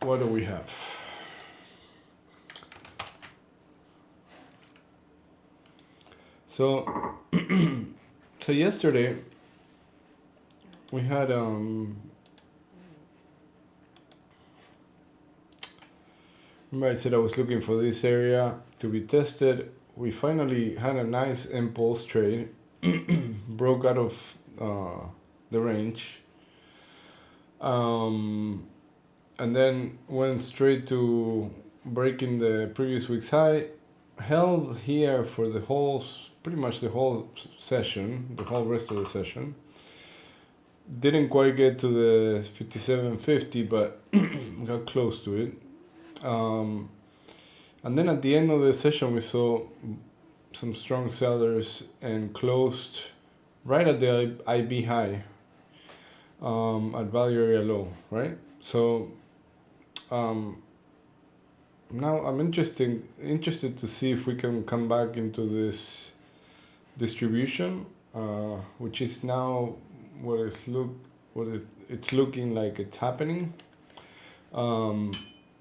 what do we have? So, so yesterday we had remember I said I was looking for this area to be tested. We finally had a nice impulse trade, broke out of the range, and then went straight to breaking the previous week's high, held here for the whole, pretty much the whole session, the whole rest of the session. Didn't quite get to the 57.50, but got close to it. And then at the end of the session, we saw some strong sellers and closed right at the IB high, at value area low, right? So now I'm interested to see if we can come back into this distribution, which is now it's looking like it's happening.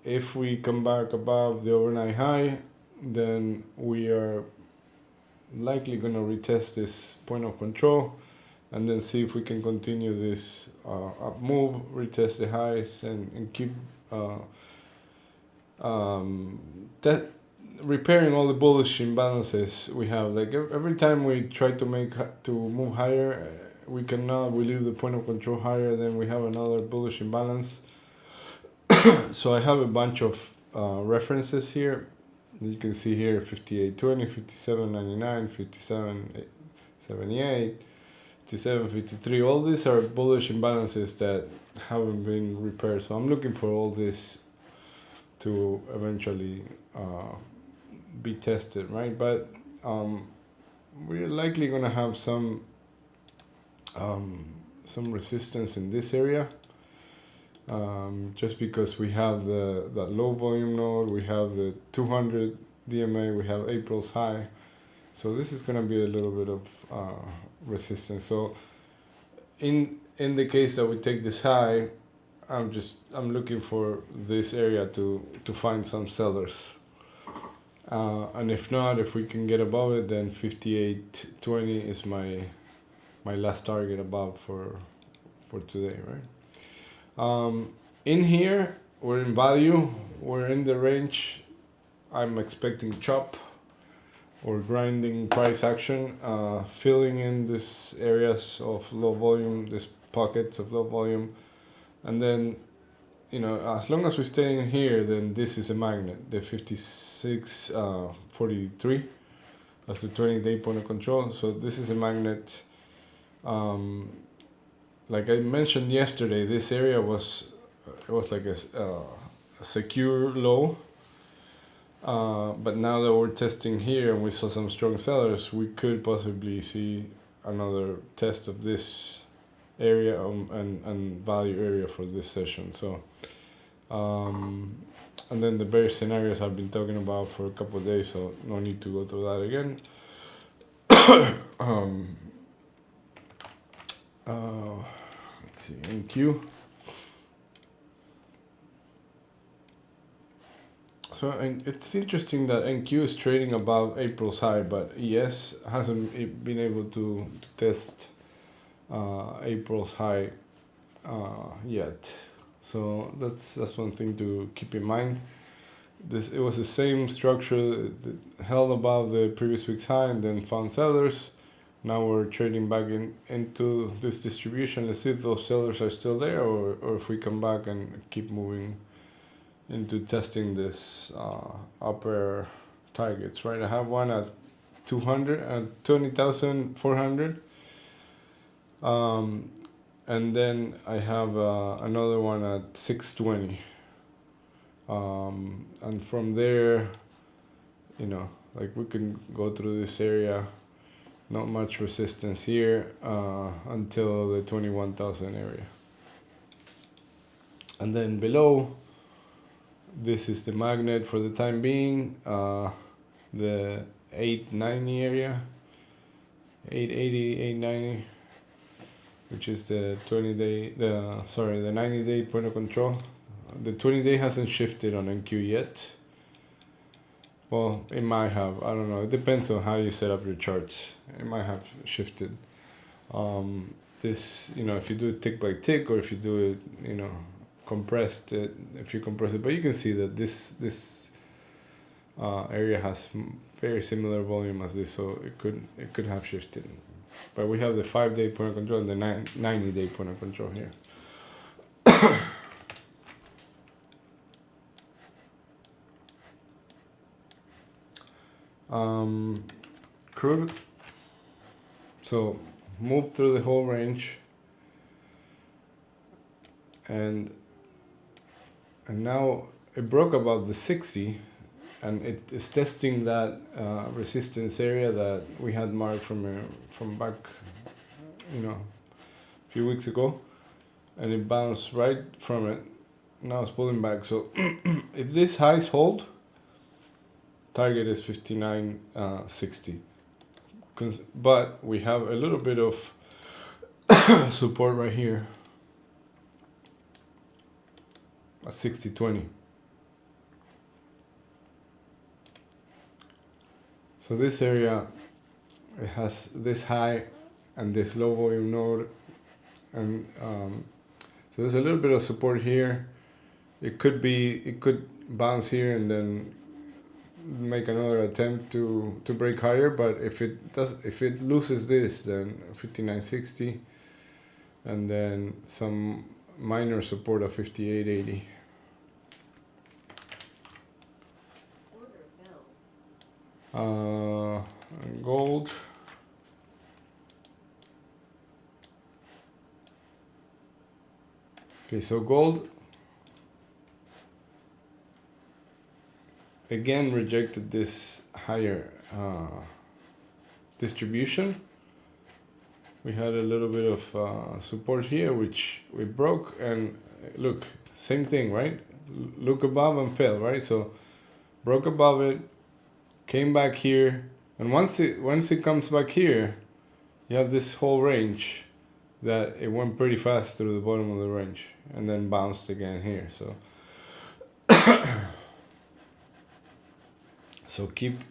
If we come back above the overnight high, then we are likely going to retest this point of control and then see if we can continue this up move, retest the highs, and keep repairing all the bullish imbalances we have. Like every time we try to move higher, we leave the point of control higher, then we have another bullish imbalance. So I have a bunch of references here. You can see here 58.20, 57.99, 57.78, 57.53. All these are bullish imbalances that haven't been repaired. So I'm looking for all this to eventually be tested, right? But we're likely going to have some resistance in this area. Just because we have that low volume node, we have the 200 DMA, we have April's high, so this is going to be a little bit of resistance. So in the case that we take this high, I'm looking for this area to find some sellers, and if not, if we can get above it, then 58.20 is my last target above for today, right? In here, we're in value, we're in the range. I'm expecting chop or grinding price action, filling in these areas of low volume, these pockets of low volume. And then, as long as we stay in here, then this is a magnet, the 56.43. That's the 20-day point of control. So this is a magnet. Like I mentioned yesterday, this area was like a secure low. But now that we're testing here and we saw some strong sellers, we could possibly see another test of this area and value area for this session. So, and then the bearish scenarios I've been talking about for a couple of days, so no need to go through that again. Let's see, NQ. So it's interesting that NQ is trading above April's high, but ES hasn't been able to test April's high yet. So that's one thing to keep in mind. It was the same structure that held above the previous week's high and then found sellers. Now we're trading back into this distribution. Let's see if those sellers are still there, or if we come back and keep moving into testing this upper targets, right? I have one at 20,400, and then I have another one at 620, and from there, like we can go through this area. Not much resistance here until the 21,000 area. And then below, this is the magnet for the time being, the 890 area, 880, 890, which is the 90-day point of control. The 20-day hasn't shifted on NQ yet. Well, it might have. I don't know. It depends on how you set up your charts. It might have shifted. This, if you do it tick by tick, or if you do it, compressed it, if you compress it. But you can see that this area has very similar volume as this, so it could have shifted. But we have the 5-day point of control and the 90-day point of control here. Crude. So moved through the whole range, and now it broke above the 60, and it is testing that resistance area that we had marked from back, a few weeks ago, and it bounced right from it. Now it's pulling back. So if these highs hold, target is 59.60. But we have a little bit of support right here at 60.20. So this area, it has this high and this low volume node, and so there's a little bit of support here. It could bounce here and then make another attempt to break higher, but if it loses this, then 59.60, and then some minor support of 58.80. And gold. Okay, so gold again rejected this higher distribution. We had a little bit of support here, which we broke, and look, same thing, right? Look above and fell, right? So broke above it, came back here, and once it comes back here, you have this whole range that it went pretty fast through the bottom of the range and then bounced again here. So so keep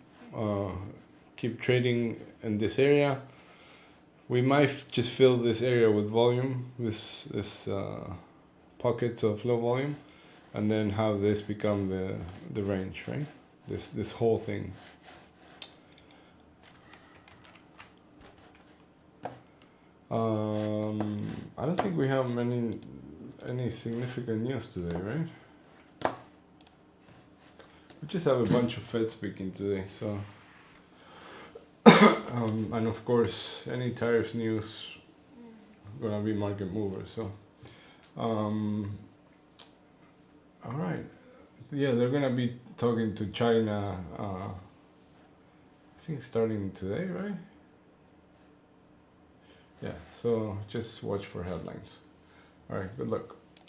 trading in this area. We might just fill this area with volume, this pockets of low volume, and then have this become the range, right? This whole thing. I don't think we have any significant news today, right? We just have a bunch of Fed speaking today, so and of course any tariffs news gonna be market movers. So all right, yeah, they're gonna be talking to China. I think starting today, right? Yeah, so just watch for headlines. All right, good luck.